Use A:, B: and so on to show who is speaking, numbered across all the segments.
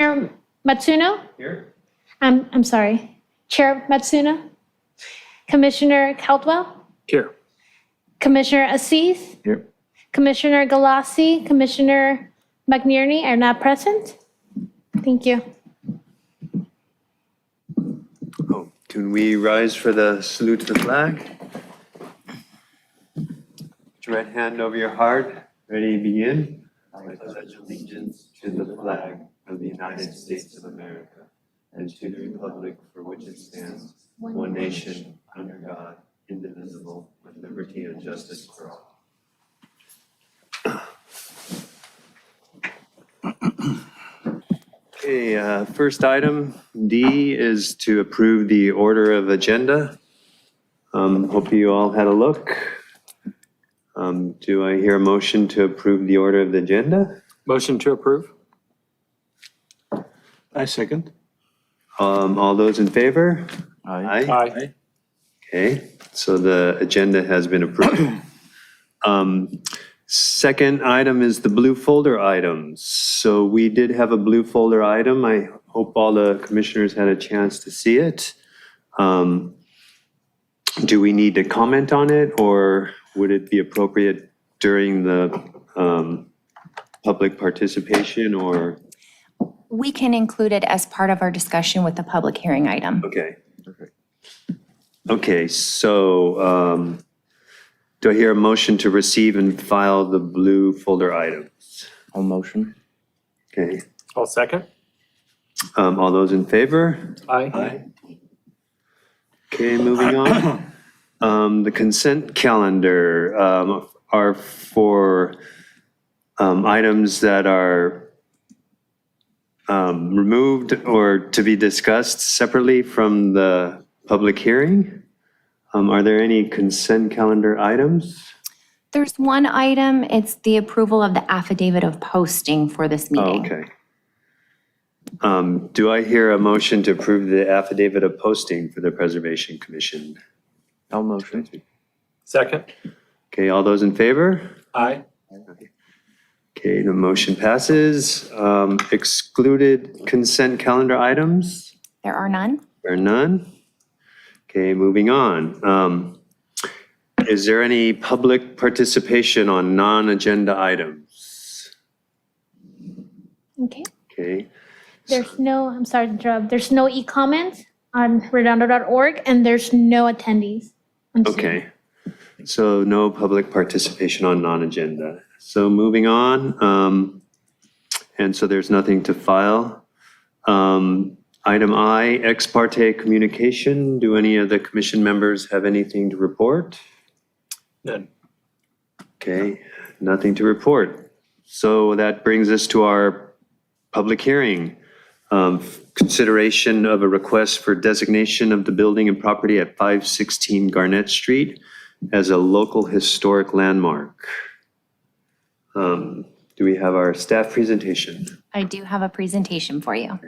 A: Chair Matsuno?
B: Here.
A: I'm sorry. Chair Matsuno? Commissioner Caldwell?
B: Here.
A: Commissioner Assis?
B: Here.
A: Commissioner Galassi? Commissioner McNerney are not present? Thank you.
B: Oh, can we rise for the salute to the flag? Put your right hand over your heart. Ready, begin. I pledge allegiance to the flag of the United States of America and to the republic for which it stands, one nation, under God, indivisible, with liberty and justice for all. Okay, first item, D, is to approve the order of agenda. Hope you all had a look. Do I hear a motion to approve the order of the agenda?
C: Motion to approve. I second.
B: All those in favor?
C: Aye.
B: Okay, so the agenda has been approved. Second item is the blue folder items. So we did have a blue folder item. I hope all the commissioners had a chance to see it. Do we need to comment on it, or would it be appropriate during the public participation, or?
D: We can include it as part of our discussion with the public hearing item.
B: Okay, perfect. Okay, so do I hear a motion to receive and file the blue folder items?
C: All motion.
B: Okay,
C: All second.
B: all those in favor?
C: Aye.
B: Okay, moving on. The consent calendar are for items that are removed or to be discussed separately from the public hearing. Are there any consent calendar items?
D: There's one item, it's the approval of the affidavit of posting for this
B: Oh,
D: meeting.
B: okay. Do I hear a motion to approve the affidavit of posting for the Preservation Commission?
C: All motion. Second.
B: Okay, all those in favor?
C: Aye.
B: Okay, the motion passes. Excluded consent calendar items?
D: There are none?
B: There are none. Okay, moving on. Is there any public participation on non-agenda items?
A: Okay.
B: Okay,
A: There's no, I'm sorry to interrupt, there's no e-comment on redondo.org and there's no attendees. on Zoom.
B: okay. So no public participation on non-agenda. So moving on, and so there's nothing to file. Item I, ex parte communication. Do any of the commission members have anything to report?
C: None.
B: Okay, nothing to report. So that brings us to our public hearing. Consideration of a request for designation of the building and property at 516 Garnett Street as a local historic landmark. Do we have our staff presentation?
D: I do have a presentation for you.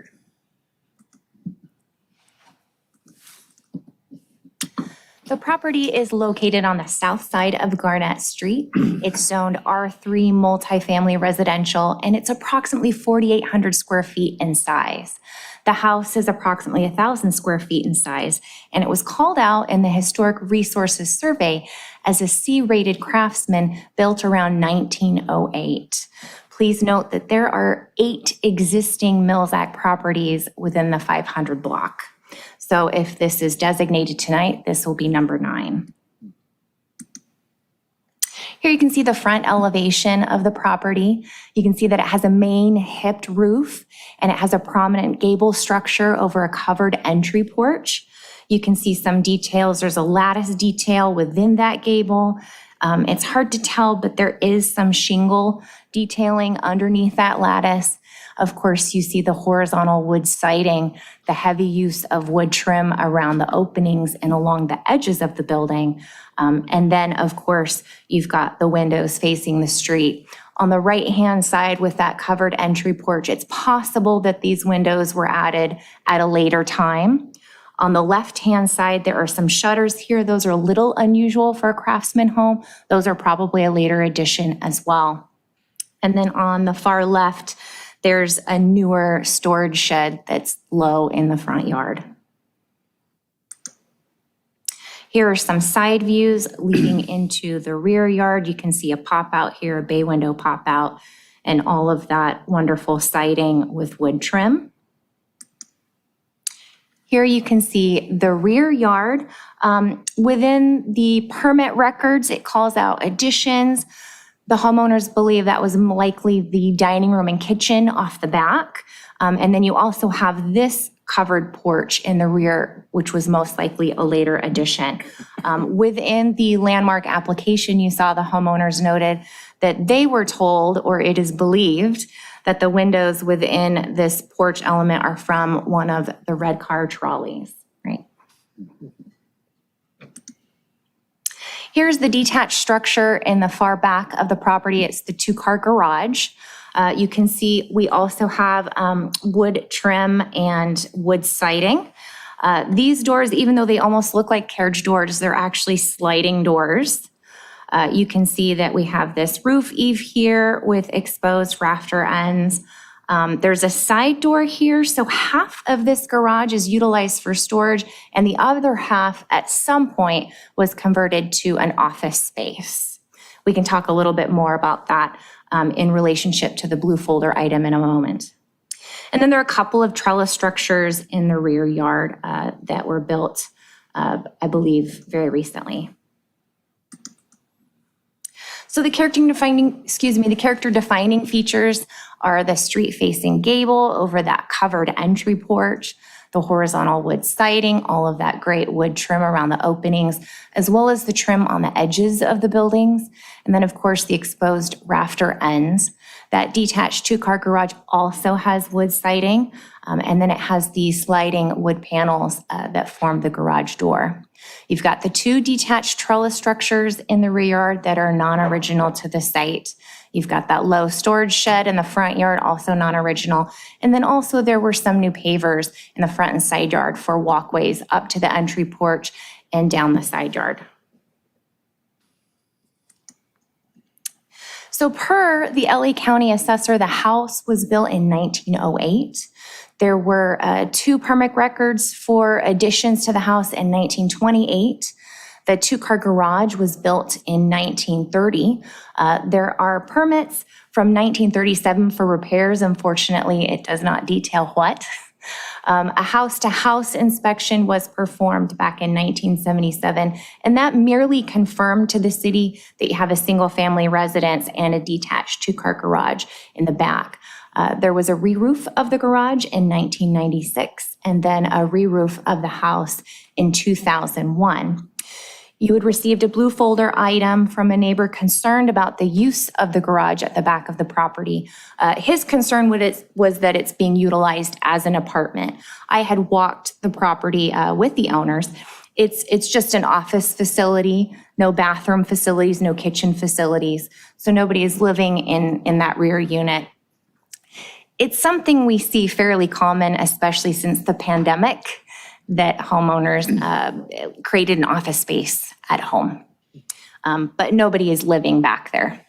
D: The property is located on the south side of Garnett Street. It's zoned R3 multifamily residential, and it's approximately 4,800 square feet in size. The house is approximately 1,000 square feet in size, and it was called out in the Historic Resources Survey as a C-rated craftsman built around 1908. Please note that there are 8 existing Mills Act properties within the 500 block. So if this is designated tonight, this will be number 9. Here you can see the front elevation of the property. You can see that it has a main hipped roof and it has a prominent gable structure over a covered entry porch. You can see some details. There's a lattice detail within that gable. It's hard to tell, but there is some shingle detailing underneath that lattice. Of course, you see the horizontal wood siding, the heavy use of wood trim around the openings and along the edges of the building. And then, of course, you've got the windows facing the street. On the right-hand side with that covered entry porch, it's possible that these windows were added at a later time. On the left-hand side, there are some shutters here. Those are a little unusual for a craftsman home. Those are probably a later addition as well. And then on the far left, There's a newer storage shed that's low in the front yard. Here are some side views leading into the rear yard. You can see a pop out here, a bay window pop out, and all of that wonderful siding with wood trim. Here you can see the rear yard. Within the permit records, it calls out additions. The homeowners believe that was likely the dining room and kitchen off the back. And then you also have this covered porch in the rear, which was most likely a later addition. Within the landmark application, you saw the homeowners noted that they were told, or it is believed, that the windows within this porch element are from one of the red car trolleys, right? Here's the detached structure in the far back of the property. It's the two-car garage. You can see we also have wood trim and wood siding. These doors, even though they almost look like carriage doors, they're actually sliding doors. You can see that we have this roof eave here with exposed rafter ends. There's a side door here, so half of this garage is utilized for storage, and the other half at some point was converted to an office space. We can talk a little bit more about that in relationship to the blue folder item in a moment. And then there are a couple of trellis structures in the rear yard that were built, I believe, very recently. So the character defining features are the street-facing gable over that covered entry porch, the horizontal wood siding, all of that great wood trim around the openings, as well as the trim on the edges of the buildings. And then, of course, the exposed rafter ends. That detached two-car garage also has wood siding, and then it has the sliding wood panels that form the garage door. You've got the two detached trellis structures in the rear yard that are non-original to the site. You've got that low storage shed in the front yard, also non-original. And then also there were some new pavers in the front and side yard for walkways up to the entry porch and down the side yard. So per the LA County Assessor, the house was built in 1908. There were two permit records for additions to the house in 1928. The two-car garage was built in 1930. There are permits from 1937 for repairs. Unfortunately, it does not detail what. A house-to-house inspection was performed back in 1977, and that merely confirmed to the city that you have a single-family residence and a detached two-car garage in the back. There was a re-roof of the garage in 1996, and then a re-roof of the house in 2001. You had received a blue folder item from a neighbor concerned about the use of the garage at the back of the property. His concern was that it's being utilized as an apartment. I had walked the property with the owners. It's just an office facility, no bathroom facilities, no kitchen facilities. So nobody is living in that rear unit. It's something we see fairly common, especially since the pandemic, that homeowners created an office space at home. But nobody is living back there.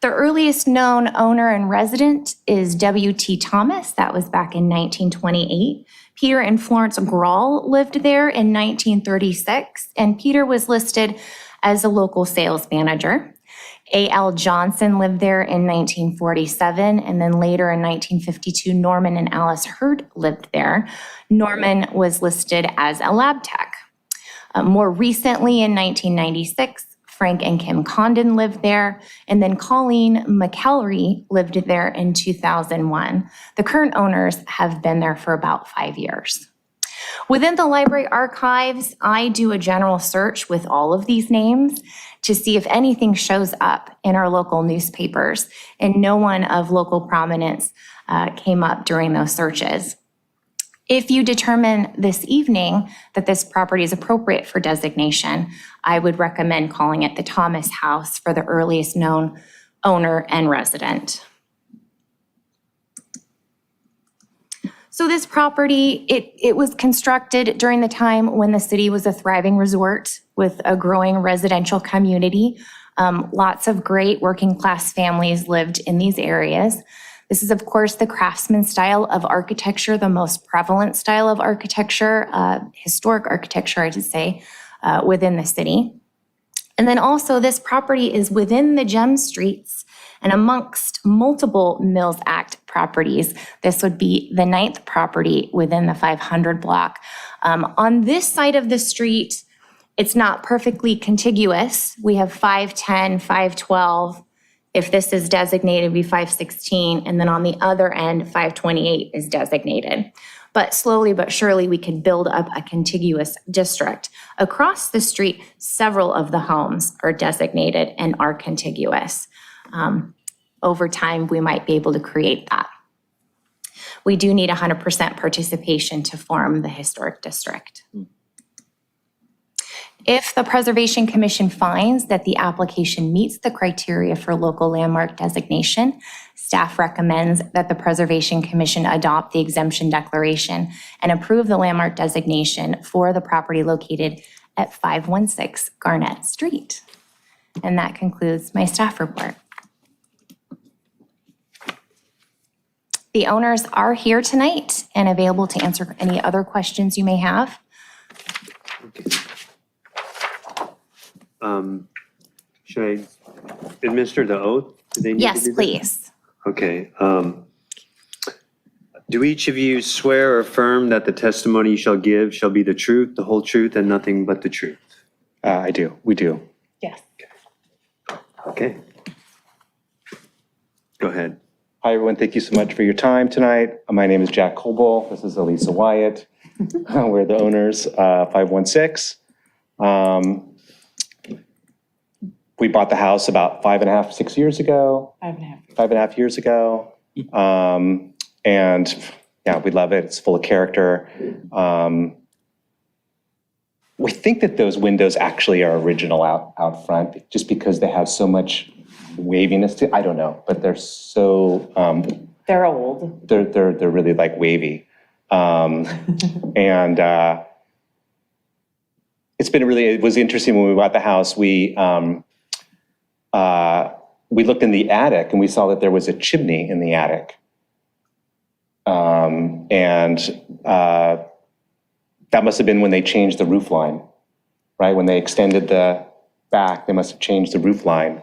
D: The earliest known owner and resident is W.T. Thomas. That was back in 1928. Peter and Florence Grawl lived there in 1936, and Peter was listed as a local sales manager. A.L. Johnson lived there in 1947, and then later in 1952, Norman and Alice Hurd lived there. Norman was listed as a lab tech. More recently, in 1996, Frank and Kim Condon lived there, and then Colleen McElry lived there in 2001. The current owners have been there for about 5 years. Within the library archives, I do a general search with all of these names to see if anything shows up in our local newspapers, and no one of local prominence came up during those searches. If you determine this evening that this property is appropriate for designation, I would recommend calling it the Thomas House for the earliest known owner and resident. So this property, it was constructed during the time when the city was a thriving resort with a growing residential community. Lots of great working class families lived in these areas. This is, of course, the craftsman style of architecture, the most prevalent style of architecture, historic architecture, I should say, within the city. And then also this property is within the gem streets and amongst multiple Mills Act properties. This would be the 9th property within the 500 block. On this side of the street, it's not perfectly contiguous. We have 510, 512. If this is designated, it'd be 516. And then on the other end, 528 is designated. But slowly but surely, we can build up a contiguous district. Across the street, several of the homes are designated and are contiguous. Over time, we might be able to create that. We do need 100% participation to form the historic district. If the Preservation Commission finds that the application meets the criteria for local landmark designation, staff recommends that the Preservation Commission adopt the exemption declaration and approve the landmark designation for the property located at 516 Garnett Street. And that concludes my staff report. The owners are here tonight and available to answer any other questions you may have.
B: Should I administer the oath? Do they need to
D: Yes,
B: do that?
D: please.
B: Okay. Do each of you swear or affirm that the testimony you shall give shall be the truth, the whole truth, and nothing but the truth?
E: I do. We do.
D: Yes.
B: Okay. Go ahead.
E: Hi, everyone. Thank you so much for your time tonight. My name is Jack Coble. This is Elisa Wyatt. We're the owners, 516. We bought the house about 5.5, 6 years ago. 5.5 years ago. And yeah, we love it. It's full of character. We think that those windows actually are original out front, just because they have so much waviness to, I don't know, but they're so,
F: They're old.
E: they're really like wavy. And it was interesting when we bought the house, we looked in the attic and we saw that there was a chimney in the attic. That must have been when they changed the roof line, right? When they extended the back, they must have changed the roof line.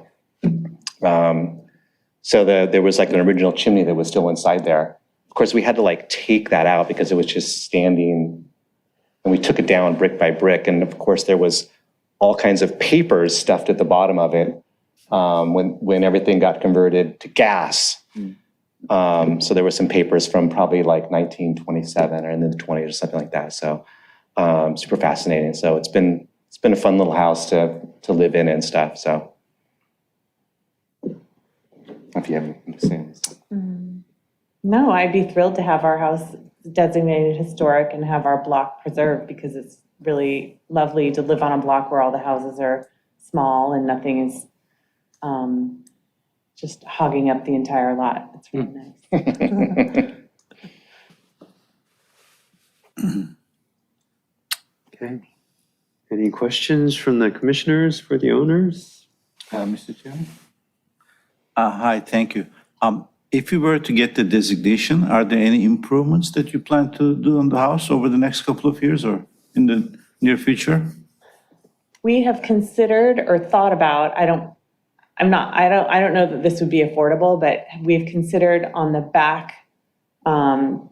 E: So there was like an original chimney that was still inside there. Of course, we had to like take that out because it was just standing, and we took it down brick by brick. And of course, there was all kinds of papers stuffed at the bottom of it when everything got converted to gas. So there were some papers from probably like 1927 or in the 20s or something like that. So super fascinating. So it's been a fun little house to live in and stuff. So if you have anything to say on this stuff.
F: No, I'd be thrilled to have our house designated historic and have our block preserved, because it's really lovely to live on a block where all the houses are small and nothing is just hogging up the entire lot. It's really nice.
B: Okay. Any questions from the commissioners for the owners?
G: Mr. Chairman? Hi, thank you. If you were to get the designation, are there any improvements that you plan to do on the house over the next couple of years or in the near future?
F: We have considered or thought about, I don't know that this would be affordable, but we've considered on the back. So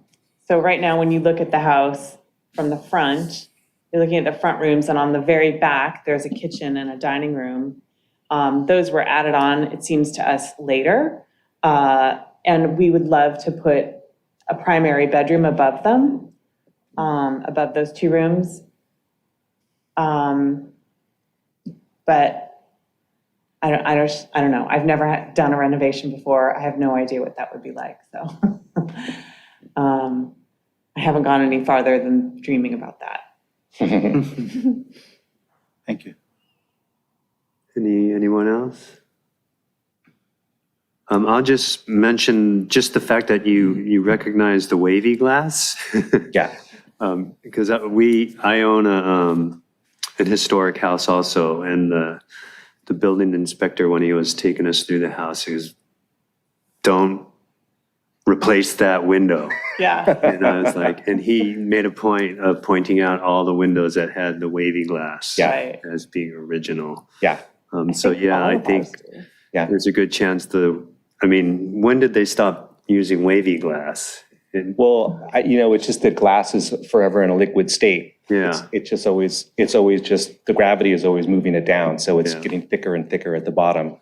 F: right now, when you look at the house from the front, you're looking at the front rooms, and on the very back, there's a kitchen and a dining room. Those were added on, it seems to us, later. And we would love to put a primary bedroom above them, above those two rooms. But I don't know. I've never done a renovation before. I have no idea what that would be like. So I haven't gone any farther than dreaming about that.
G: Thank you.
B: Anyone else? I'll just mention just the fact that you recognize the wavy glass.
E: Yeah.
B: Because I own an historic house also, and the building inspector, when he was taking us through the house, he was, don't replace that window.
F: Yeah.
B: And I was like, and he made a point of pointing out all the windows that had the wavy glass
E: Yeah.
F: Right.
B: as being original.
E: Yeah.
B: So yeah,
F: all
B: I
F: of
B: think
F: ours do.
B: there's a good chance I mean, when did they stop using wavy glass?
E: Well, it's just that glass is forever in a liquid state.
B: Yeah.
E: It's always just, the gravity is always moving it down. So it's
B: Yeah.
E: getting thicker and thicker at the bottom.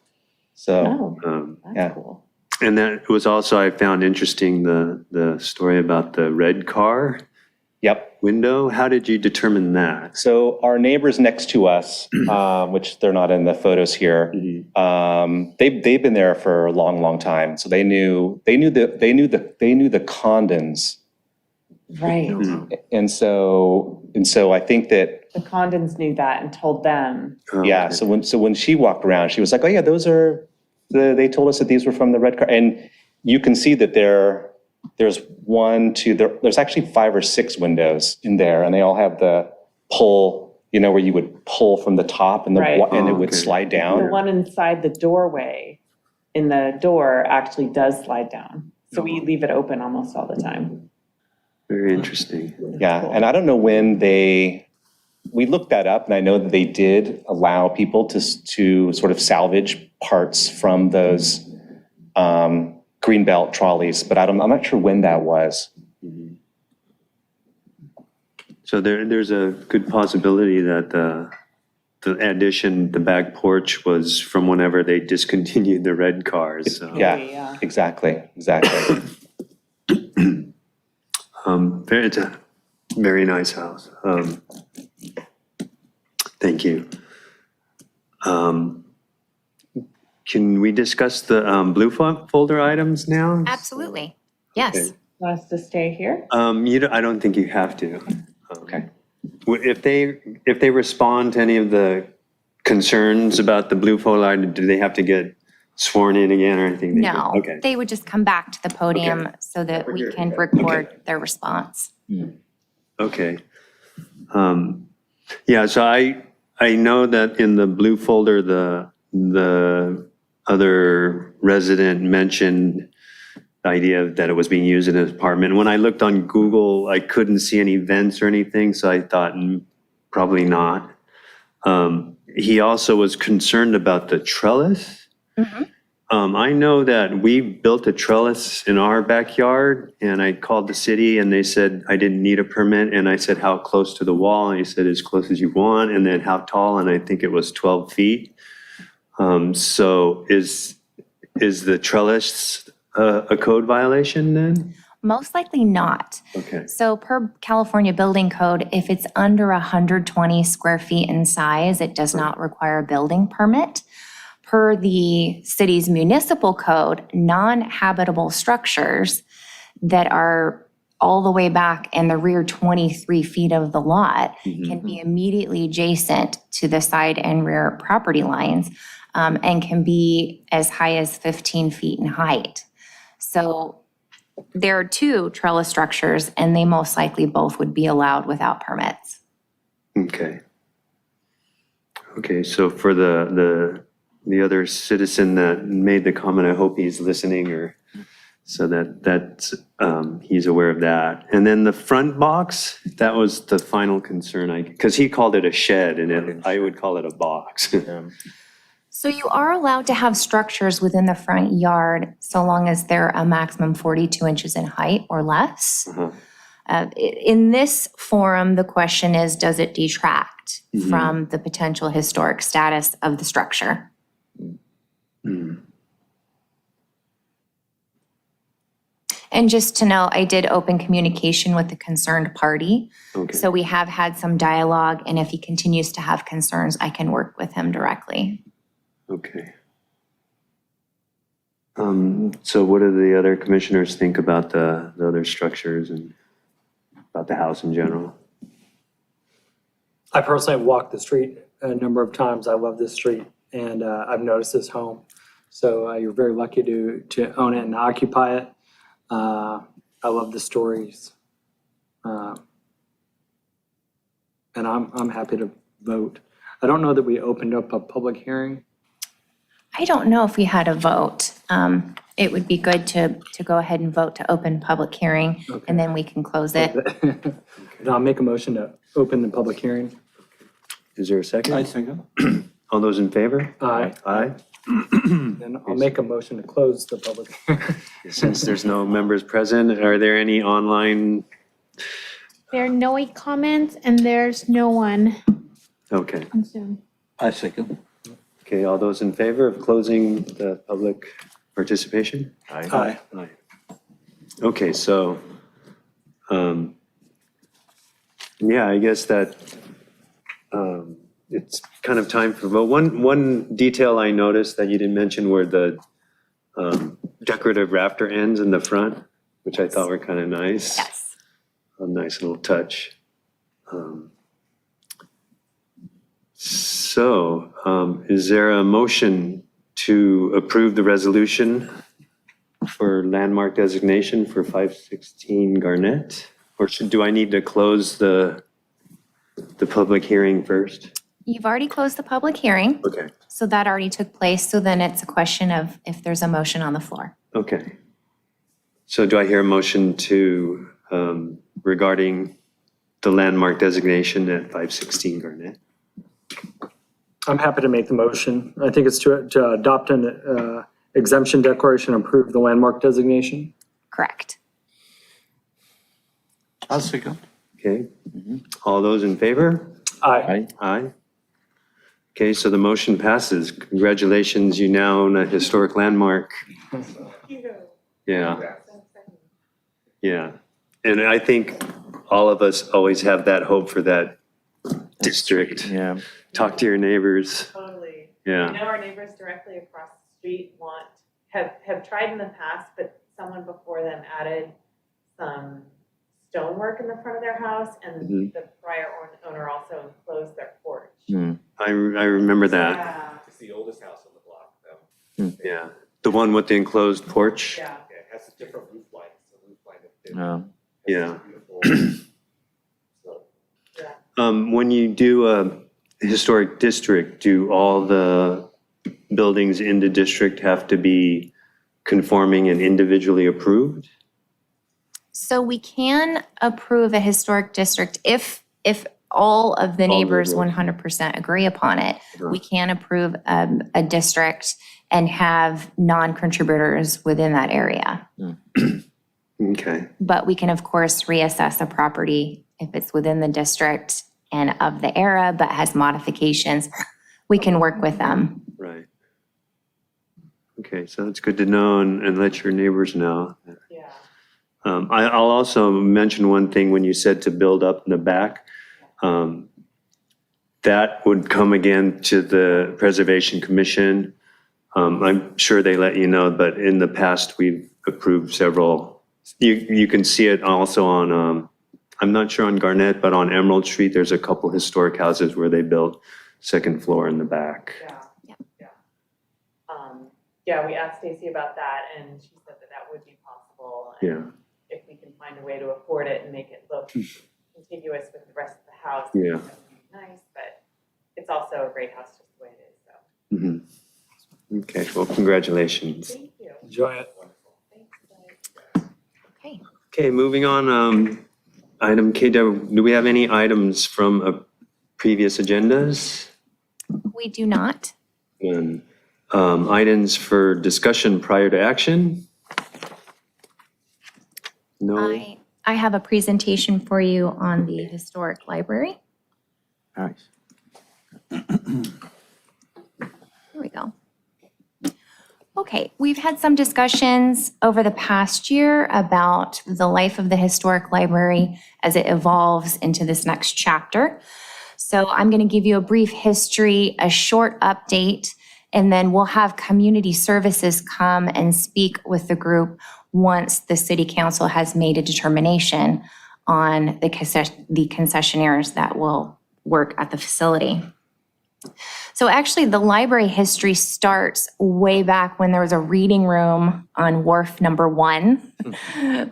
E: So,
F: Oh,
E: yeah.
F: that's cool.
B: And that was also, I found interesting, the story about the red car
E: Yep.
B: window. How did you determine that?
E: So our neighbors next to us, which they're not in the photos here, they've been there for a long, long time. So they knew the Condons.
F: Right.
E: And so I think that,
F: The Condons knew that and told them.
B: Oh,
E: yeah.
B: okay.
E: So when she walked around, she was like, oh yeah, they told us that these were from the red car. And you can see that there's there's actually 5 or 6 windows in there, and they all have the pull, where you would pull from the top and
F: Right.
E: and it
B: Oh,
E: would
B: okay.
E: slide
F: The
E: down.
F: one inside the doorway, in the door, actually does slide down. So we leave it open almost all the time.
B: Very interesting.
E: Yeah, and I don't know when we looked that up, and I know that they did allow people to sort of salvage parts from those greenbelt trolleys, but I'm not sure when that was.
B: So there's a good possibility that the addition, the back porch, was from whenever they discontinued the red cars. So.
F: Yeah.
E: Exactly.
B: It's a very nice house. Thank you. Can we discuss the blue folder items now?
D: Absolutely. Yes.
B: Okay.
F: Want us to stay here?
B: I don't think you have to.
E: Okay.
B: If they respond to any of the concerns about the blue folder item, do they have to get sworn in again or anything?
D: No,
B: Okay.
D: they would just come back to the podium so that we can record their response.
B: Okay. Yeah, so I know that in the blue folder, the other resident mentioned the idea that it was being used in his apartment. When I looked on Google, I couldn't see any vents or anything, so I thought probably not. He also was concerned about the trellis. I know that we built a trellis in our backyard, and I called the city and they said I didn't need a permit, and I said how close to the wall, and he said as close as you want, and then how tall, and I think it was 12 feet. So is the trellis a code violation then?
D: Most likely not.
B: Okay.
D: So per California Building Code, if it's under 120 square feet in size, it does not require a building permit. Per the city's municipal code, non-habitable structures that are all the way back in the rear 23 feet of the lot can be immediately adjacent to the side and rear property lines, and can be as high as 15 feet in height. So there are 2 trellis structures, and they most likely both would be allowed without permits.
B: Okay. Okay, so for the other citizen that made the comment, I hope he's listening, or so that's he's aware of that. And then the front box, that was the final concern, because he called it a shed, and I would call it a box.
D: So you are allowed to have structures within the front yard so long as they're a maximum 42 inches in height or less. In this forum, the question is, does it detract from the potential historic status of the structure? And just to know, I did open communication with the concerned party.
B: Okay.
D: So we have had some dialogue, and if he continues to have concerns, I can work with him directly.
B: Okay. So what do the other commissioners think about the other structures and about the house in general?
C: I personally have walked the street a number of times. I love this street, and I've noticed this home. So you're very lucky to own it and occupy it. I love the stories. And I'm happy to vote. I don't know that we opened up a public hearing
D: I don't know if we had a vote. It would be good to go ahead and vote to open public hearing, and then we can close it.
C: And I'll make a motion to open the public hearing.
B: Is there a second?
G: I second.
B: All those in favor?
C: Aye.
B: Aye.
C: Then I'll make a motion to close the public hearing.
B: Since there's no members present, are there any online?
A: There are no comments and there's no one
B: Okay,
A: on Zoom.
G: I second.
B: okay, all those in favor of closing the public participation?
C: Aye.
B: Aye. Okay, so, yeah, I guess that, it's kind of time for vote. One detail I noticed that you didn't mention were the decorative raptor ends in the front, which I thought were kind of nice.
D: Yes.
B: A nice little touch. So, is there a motion to approve the resolution for landmark designation for 516 Garnett? Or do I need to close the public hearing first?
D: You've already closed the public hearing,
B: Okay,
D: so that already took place. So then it's a question of if there's a motion on the floor.
B: okay. So do I hear a motion to, regarding the landmark designation at 516 Garnett?
C: I'm happy to make the motion. I think it's to adopt an exemption declaration, and approve the landmark designation.
D: Correct.
G: I'll second.
B: Okay, all those in favor?
C: Aye.
B: Aye. Okay, so the motion passes. Congratulations, you now own a historic landmark. Yeah. Yeah. And I think all of us always have that hope for that district.
E: Yeah.
B: Talk to your neighbors.
F: Totally.
B: Yeah.
F: I know our neighbors directly across the street have tried in the past, but someone before them added some stonework in the front of their house, and the prior owner also enclosed their porch.
B: I remember that.
F: Yeah,
H: It's the oldest house on the block, though.
B: Yeah. The one with the enclosed porch?
F: yeah.
H: Yeah, it has a different roof line. It's a roof line that
E: No.
B: Yeah.
H: beautiful. So,
B: When you do a historic district, do all the buildings in the district have to be conforming and individually approved?
D: So we can approve a historic district if all of the neighbors
B: neighbors.
D: 100% agree upon it. We can approve a district and have non-contributors within that area.
B: Okay.
D: But we can, of course, reassess a property if it's within the district and of the era, but has modifications. We can work with them.
B: Right. Okay, so that's good to know and let your neighbors know.
F: Yeah.
B: I'll also mention one thing when you said to build up in the back. That would come again to the Preservation Commission. I'm sure they let you know, but in the past, we've approved several. You can see it also on, I'm not sure on Garnett, but on Emerald Street, there's a couple historic houses where they built second floor in the back.
F: Yeah. Yeah. Yeah, we asked Stacy about that, and she said that would be possible. And
B: Yeah.
F: if we can find a way to afford it and make it look contiguous with the rest of the house.
B: Yeah.
F: That would be nice, but it's also a great house just the way it is, so.
B: Mhm. Okay, well, congratulations.
F: Thank you.
C: Enjoy it.
F: Thanks, guys.
D: Okay.
B: Okay, moving on, item K, do we have any items from previous agendas?
D: We do not.
B: And items for discussion prior to action? No?
D: I have a presentation for you on the historic library.
E: Nice.
D: Here we go. Okay, we've had some discussions over the past year about the life of the historic library as it evolves into this next chapter. So I'm going to give you a brief history, a short update, and then we'll have community services come and speak with the group once the city council has made a determination on the concessionaires that will work at the facility. So actually, the library history starts way back when there was a reading room on Wharf Number 1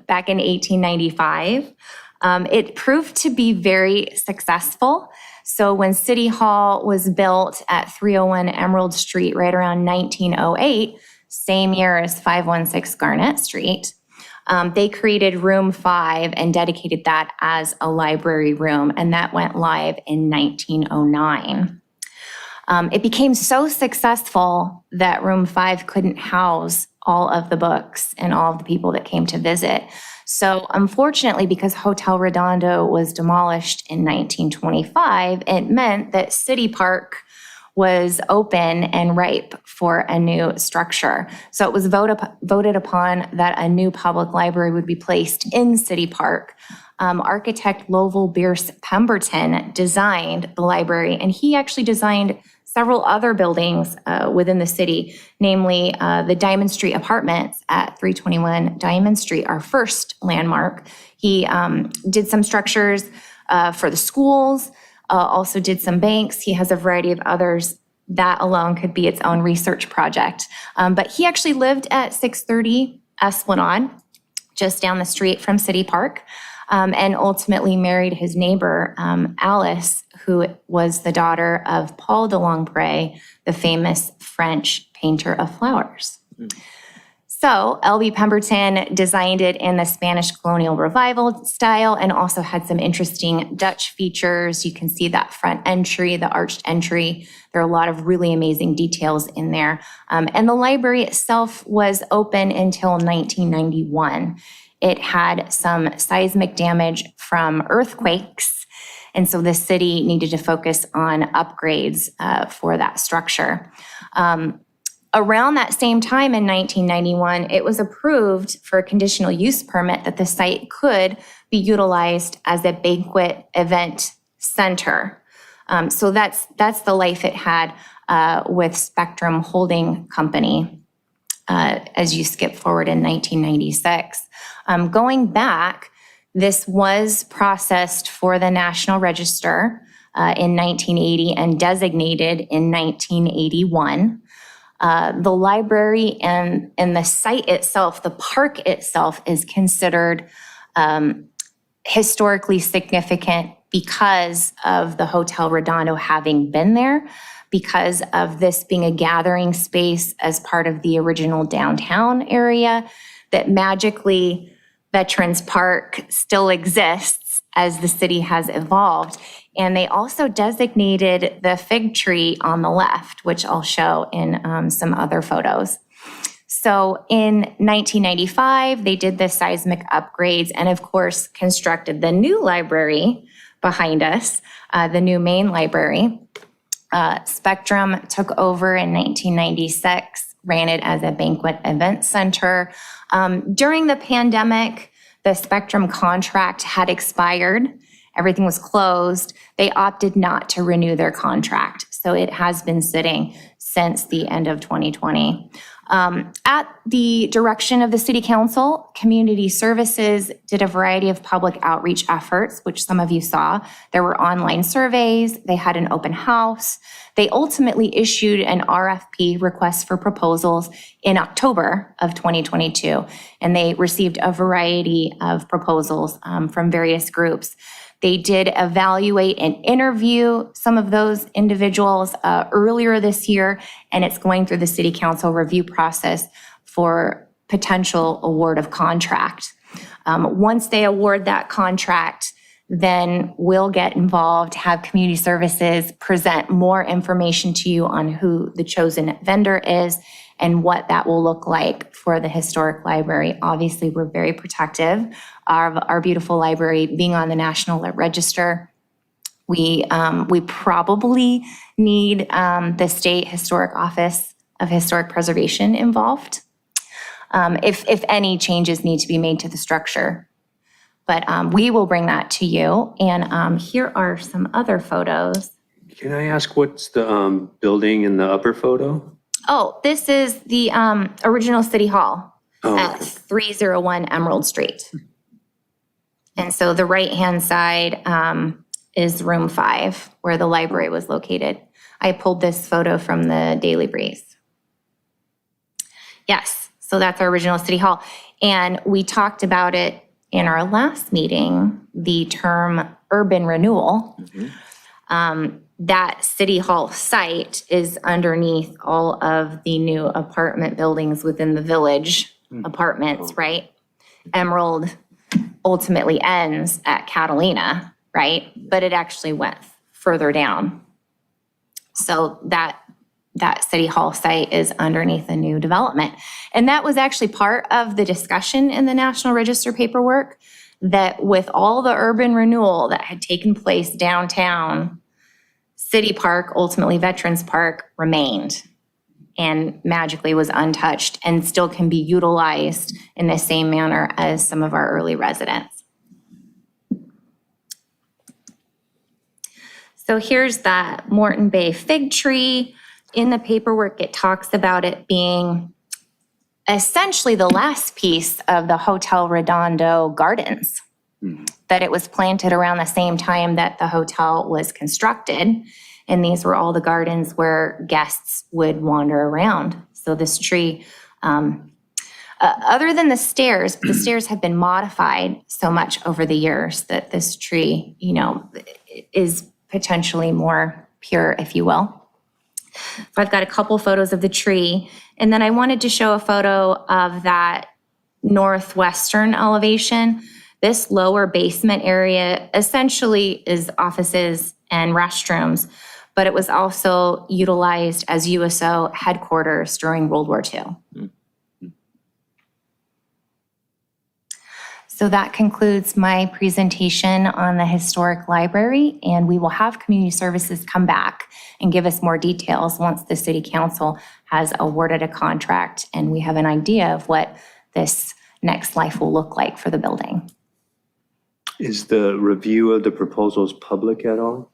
D: back in 1895. It proved to be very successful. So when City Hall was built at 301 Emerald Street right around 1908, same year as 516 Garnett Street, they created Room 5 and dedicated that as a library room, and that went live in 1909. It became so successful that Room 5 couldn't house all of the books and all of the people that came to visit. So unfortunately, because Hotel Redondo was demolished in 1925, it meant that City Park was open and ripe for a new structure. So it was voted upon that a new public library would be placed in City Park. Architect Lovell Bierce Pemberton designed the library, and he actually designed several other buildings within the city, namely the Diamond Street Apartments at 321 Diamond Street, our first landmark. He did some structures for the schools, also did some banks. He has a variety of others. That alone could be its own research project. But he actually lived at 630 Esplanade, just down the street from City Park, and ultimately married his neighbor, Alice, who was the daughter of Paul de Longpre, the famous French painter of flowers. So L.B. Pemberton designed it in the Spanish colonial revival style and also had some interesting Dutch features. You can see that front entry, the arched entry. There are a lot of really amazing details in there. And the library itself was open until 1991. It had some seismic damage from earthquakes, and so the city needed to focus on upgrades for that structure. Around that same time in 1991, it was approved for a conditional use permit that the site could be utilized as a banquet event center. So that's the life it had with Spectrum Holding Company as you skip forward in 1996. Going back, this was processed for the National Register in 1980 and designated in 1981. The library and the site itself, the park itself, is considered historically significant because of the Hotel Redondo having been there, because of this being a gathering space as part of the original downtown area, that magically Veterans Park still exists as the city has evolved. And they also designated the fig tree on the left, which I'll show in some other photos. So in 1995, they did the seismic upgrades and of course constructed the new library behind us, the new main library. Spectrum took over in 1996, ran it as a banquet event center. During the pandemic, the Spectrum contract had expired. Everything was closed. They opted not to renew their contract. So it has been sitting since the end of 2020. At the direction of the City Council, Community Services did a variety of public outreach efforts, which some of you saw. There were online surveys. They had an open house. They ultimately issued an RFP, request for proposals, in October of 2022, and they received a variety of proposals from various groups. They did evaluate and interview some of those individuals earlier this year, and it's going through the City Council review process for potential award of contract. Once they award that contract, then we'll get involved, have Community Services present more information to you on who the chosen vendor is and what that will look like for the historic library. Obviously, we're very protective of our beautiful library being on the National Register. We probably need the State Historic Office of Historic Preservation involved if any changes need to be made to the structure. But we will bring that to you. And here are some other photos.
B: Can I ask what's the building in the upper photo?
D: Oh, this is the original City Hall
B: Oh.
D: at 301 Emerald Street. And so the right-hand side is Room 5, where the library was located. I pulled this photo from the Daily Breeze. Yes, so that's our original City Hall. And we talked about it in our last meeting the term urban renewal. That City Hall site is underneath all of the new apartment buildings within the village apartments, right? Emerald ultimately ends at Catalina, right? But it actually went further down. So that City Hall site is underneath a new development. And that was actually part of the discussion in the National Register paperwork, that with all the urban renewal that had taken place downtown, City Park, ultimately Veterans Park, remained and magically was untouched and still can be utilized in the same manner as some of our early residents. So here's that Morton Bay fig tree. In the paperwork, it talks about it being essentially the last piece of the Hotel Redondo gardens, that it was planted around the same time that the hotel was constructed. And these were all the gardens where guests would wander around. So this tree, other than the stairs have been modified so much over the years that this tree, is potentially more pure, if you will. So I've got a couple photos of the tree. And then I wanted to show a photo of that northwestern elevation. This lower basement area essentially is offices and restrooms, but it was also utilized as USO headquarters during World War II. So that concludes my presentation on the historic library, and we will have community services come back and give us more details once the city council has awarded a contract and we have an idea of what this next life will look like for the building.
B: Is the review of the proposals public at all?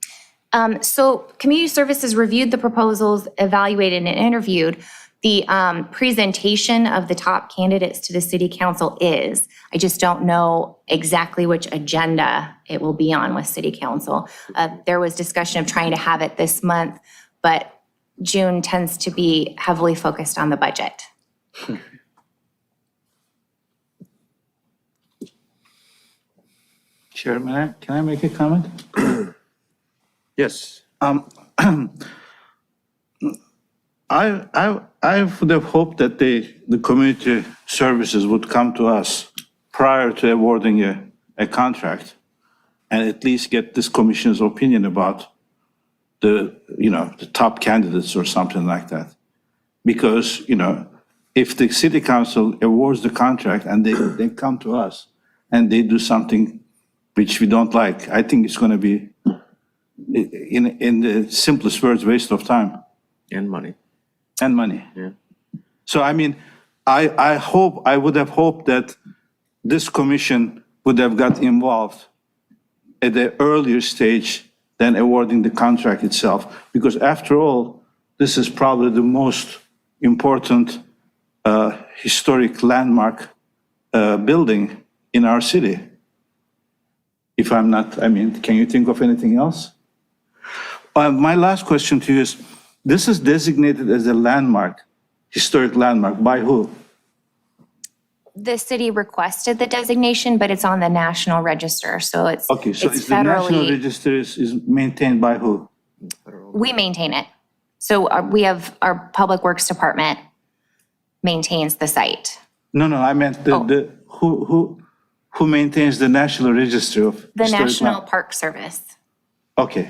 D: So community services reviewed the proposals, evaluated and interviewed. The presentation of the top candidates to the city council is. I just don't know exactly which agenda it will be on with city council. There was discussion of trying to have it this month, but June tends to be heavily focused on the budget.
G: Chairman, can I make a comment?
B: Yes.
G: I would have hoped that the community services would come to us prior to awarding a contract and at least get this commission's opinion about the top candidates or something like that. Because, if the city council awards the contract and they come to us and they do something which we don't like, I think it's going to be, in the simplest words, waste of time.
H: And money.
G: And money.
H: Yeah.
G: So, I would have hoped that this commission would have got involved at the earlier stage than awarding the contract itself. Because after all, this is probably the most important historic landmark building in our city. If I'm not, can you think of anything else? My last question to you is, this is designated as a landmark, historic landmark, by who?
D: The city requested the designation, but it's on the National Register, so it's
G: Okay, so
D: it's
G: the National
D: federally.
G: Register is maintained by who?
D: We maintain it. So we have our Public Works Department maintains the site.
G: No, I meant who maintains the National Register of
D: The
G: historic
D: National
G: land-
D: Park Service.
G: Okay.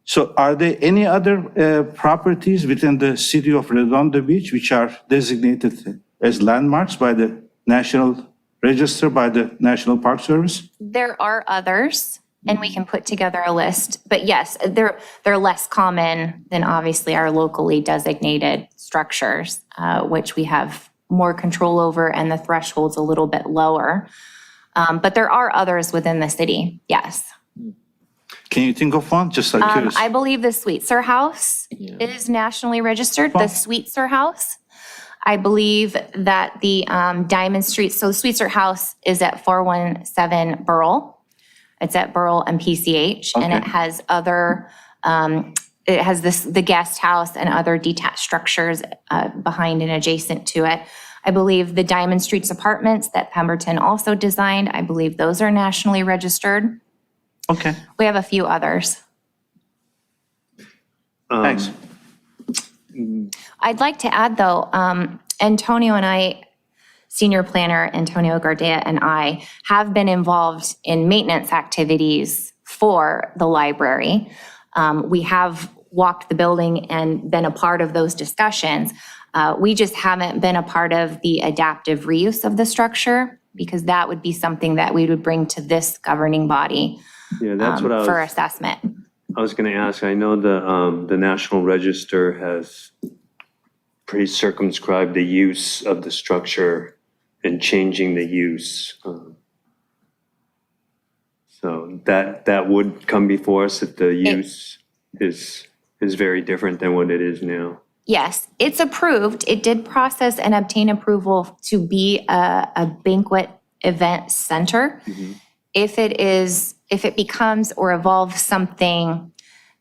G: So are there any other properties within the city of Redondo Beach which are designated as landmarks by the National Register, by the National Park Service?
D: There are others, and we can put together a list. But yes, they're less common than obviously our locally designated structures, which we have more control over and the threshold's a little bit lower. But there are others within the city, yes.
G: Can you think of one? Just like curious.
D: I believe the Sweetser House is nationally registered, the Sweetser House. I believe that the Diamond Street, so Sweetser House is at 417 Burrell. It's at Burrell and PCH, and it has other, the guest house and other detached structures behind and adjacent to it. I believe the Diamond Streets apartments that Pemberton also designed, I believe those are nationally registered.
G: Okay,
D: We have a few others.
G: thanks.
D: I'd like to add, though, Antonio and I, senior planner Antonio Gardea and I, have been involved in maintenance activities for the library. We have walked the building and been a part of those discussions. We just haven't been a part of the adaptive reuse of the structure, because that would be something that we would bring to this governing body
B: Yeah, that's what
D: for assessment.
B: I was going to ask. I know the National Register has pretty circumscribed the use of the structure and changing the use. So that would come before us if the use is very different than what it is now.
D: Yes, it's approved. It did process and obtain approval to be a banquet event center. If it becomes or evolves something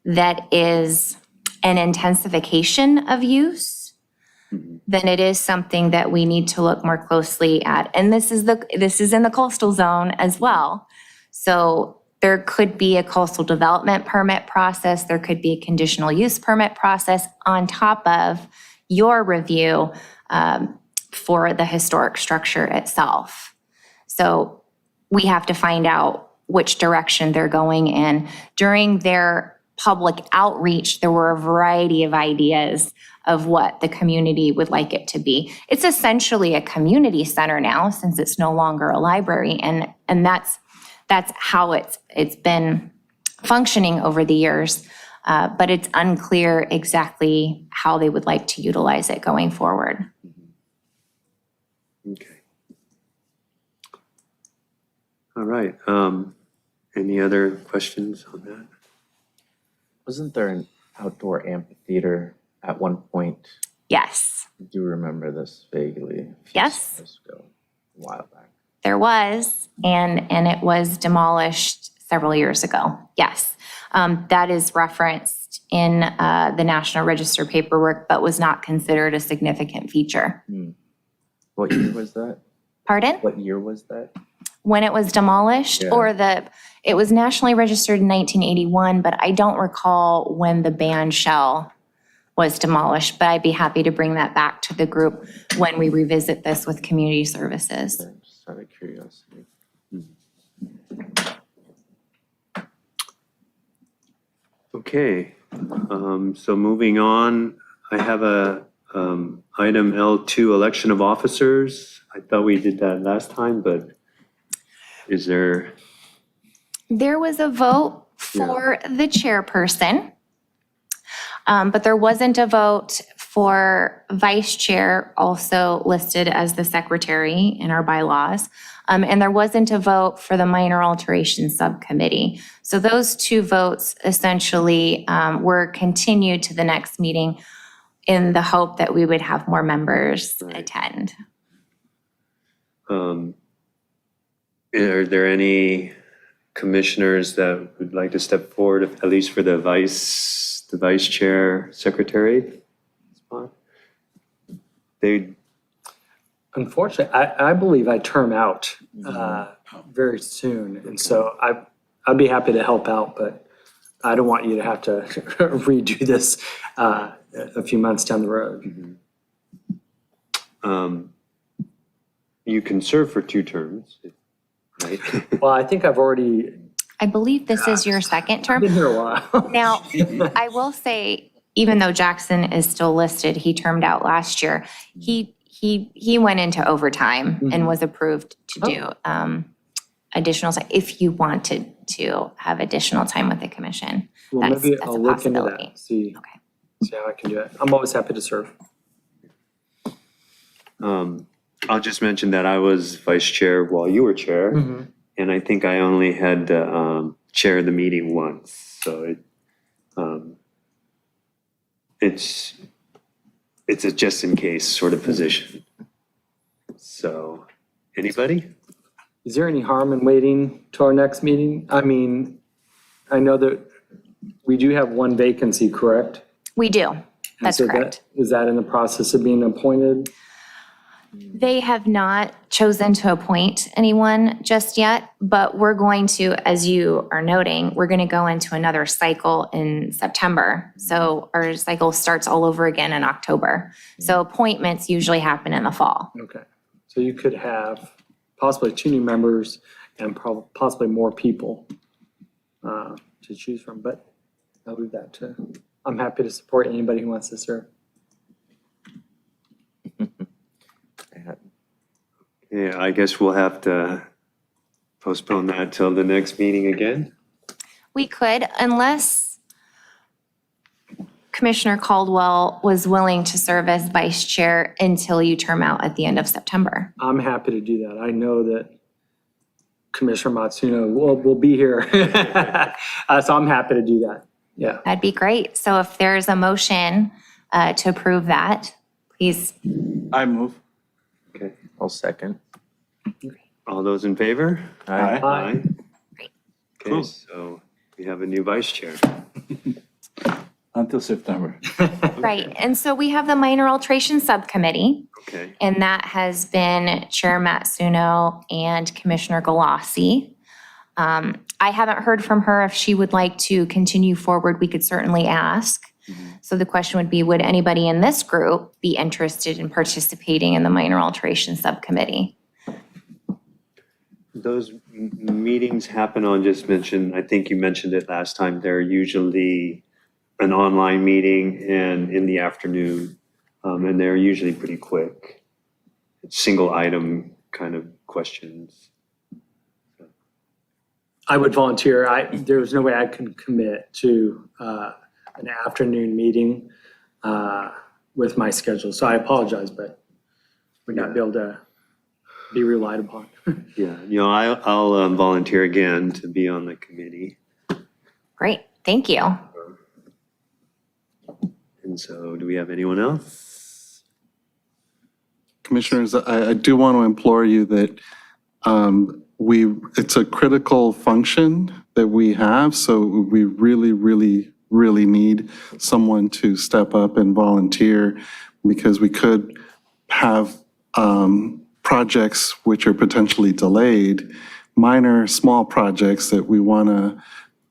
D: that is an intensification of use, then it is something that we need to look more closely at. And this is in the coastal zone as well. So there could be a coastal development permit process. There could be a conditional use permit process on top of your review for the historic structure itself. So we have to find out which direction they're going in. During their public outreach, there were a variety of ideas of what the community would like it to be. It's essentially a community center now, since it's no longer a library, and that's how it's been functioning over the years. But it's unclear exactly how they would like to utilize it going forward.
B: Okay. All right. Any other questions on that?
H: Wasn't there an outdoor amphitheater at one point?
D: Yes,
H: I do remember this vaguely. A few
D: Yes.
H: summers ago, a while back.
D: there was, and it was demolished several years ago. Yes. That is referenced in the National Register paperwork, but was not considered a significant feature.
H: What year was that?
D: Pardon?
H: What year was that?
D: When it was demolished,
H: Yeah.
D: or it was nationally registered in 1981, but I don't recall when the band shell was demolished, but I'd be happy to bring that back to the group when we revisit this with community services.
H: Just out of curiosity.
B: Okay. So moving on, I have a item L2, election of officers. I thought we did that last time, but is there?
D: There was a vote for the chairperson, but there wasn't a vote for vice chair, also listed as the secretary in our bylaws. And there wasn't a vote for the minor alteration subcommittee. So those two votes essentially were continued to the next meeting in the hope that we would have more members attend.
B: Are there any commissioners that would like to step forward, at least for the vice chair secretary spot?
C: Unfortunately, I believe I term out very soon, and so I'd be happy to help out, but I don't want you to have to redo this a few months down the road.
B: You can serve for 2 terms, right?
C: Well, I think I've already
D: I believe this is your second term.
C: been here a while.
D: Now, I will say, even though Jackson is still listed, he termed out last year. He went into overtime and was approved to do additional time, if you wanted to have additional time with the commission.
C: Well, maybe
D: That's a
C: I'll look into
D: possibility.
C: that, see
D: Okay.
C: how I can do it. I'm always happy to serve.
B: I'll just mention that I was vice chair while you were chair, and I think I only had to chair the meeting once. So it's a just in case sort of position. So, anybody?
C: Is there any harm in waiting till our next meeting? I mean, I know that we do have one vacancy, correct?
D: We do.
C: And
D: That's
C: so that-
D: correct.
C: Is that in the process of being appointed?
D: They have not chosen to appoint anyone just yet, but we're going to, as you are noting, we're going to go into another cycle in September. So our cycle starts all over again in October. So appointments usually happen in the fall.
C: Okay. So you could have possibly 2 new members and possibly more people to choose from, but I'll leave that to, I'm happy to support anybody who wants to serve.
B: Yeah, I guess we'll have to postpone that till the next meeting again.
D: We could, unless Commissioner Caldwell was willing to serve as vice chair until you term out at the end of September.
C: I'm happy to do that. I know that Commissioner Matsuno will be here. So I'm happy to do that. Yeah.
D: That'd be great. So if there's a motion to approve that, please.
G: I move.
B: Okay.
H: I'll second.
B: All those in favor?
G: Aye.
C: Aye.
D: Great.
B: Okay,
G: Cool.
B: so we have a new vice chair.
G: Until September.
D: Right. And so we have the minor alteration subcommittee,
B: Okay,
D: and that has been Chair Matsuno and Commissioner Galassi. I haven't heard from her. If she would like to continue forward, we could certainly ask. So the question would be, would anybody in this group be interested in participating in the minor alteration subcommittee?
B: those meetings happen on, just mentioned, I think you mentioned it last time, they're usually an online meeting and in the afternoon, and they're usually pretty quick. It's single item kind of questions.
C: I would volunteer. There's no way I can commit to an afternoon meeting with my schedule. So I apologize, but would not be able to be relied upon.
B: Yeah, I'll volunteer again to be on the committee.
D: Great. Thank you.
B: And so do we have anyone else?
I: Commissioners, I do want to implore you that it's a critical function that we have, so we really, really, really need someone to step up and volunteer, because we could have projects which are potentially delayed, minor, small projects that we don't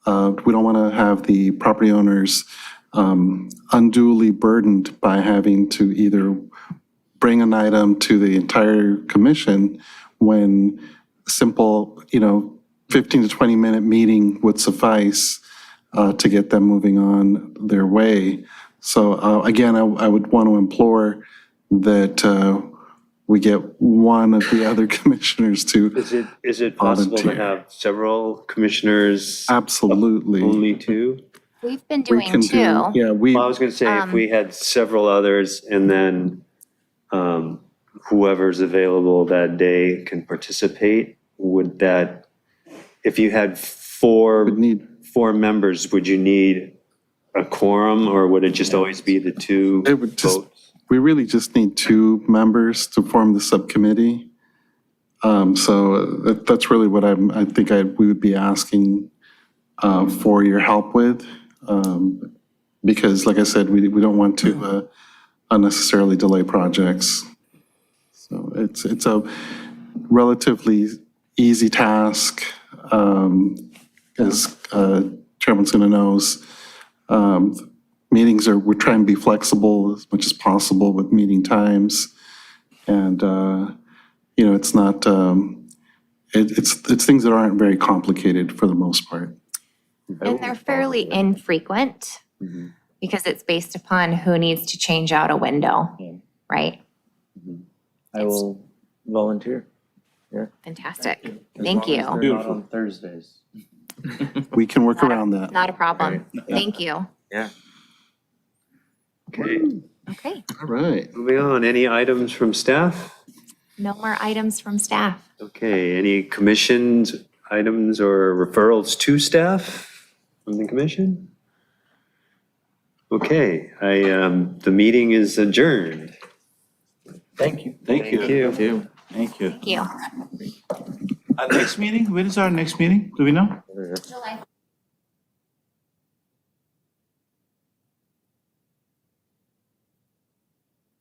I: want to have the property owners unduly burdened by having to either bring an item to the entire commission when simple, 15 to 20 minute meeting would suffice to get them moving on their way. So again, I would want to implore that we get one of the other commissioners to,
B: Is it possible to
I: Volunteer.
B: have several commissioners?
I: absolutely.
B: Only two?
D: We've been
I: We
D: doing
I: can do,
D: two.
I: yeah,
B: Well, I was going to say, if we had several others and then whoever's available that day can participate, would that, if you had
I: would need,
B: four members, would you need a quorum, or would it just always be the two
I: it would just,
B: votes?
I: we really just need 2 members to form the subcommittee. So that's really what I think we would be asking for your help with. Because like I said, we don't want to unnecessarily delay projects. So it's a relatively easy task, as Chairman Suna knows. We're trying to be flexible as much as possible with meeting times. And, it's not, it's things that aren't very complicated for the most part.
D: And they're fairly infrequent because it's based upon who needs to change out a window, right?
H: I will volunteer.
D: Fantastic.
H: As
D: Thank
H: long as
D: you.
H: they're not on Thursdays.
I: We can work around that.
D: Not a problem. Thank you.
H: Yeah.
B: Okay,
D: Okay.
I: All right.
B: moving on. Any items from staff?
D: No more items from staff.
B: Okay, any commissions, items, or referrals to staff from the commission? Okay, the meeting is adjourned.
G: Thank you.
B: Thank you.
G: Thank you.
D: Thank you.
G: Our next meeting, when is our next meeting? Do we know?
D: July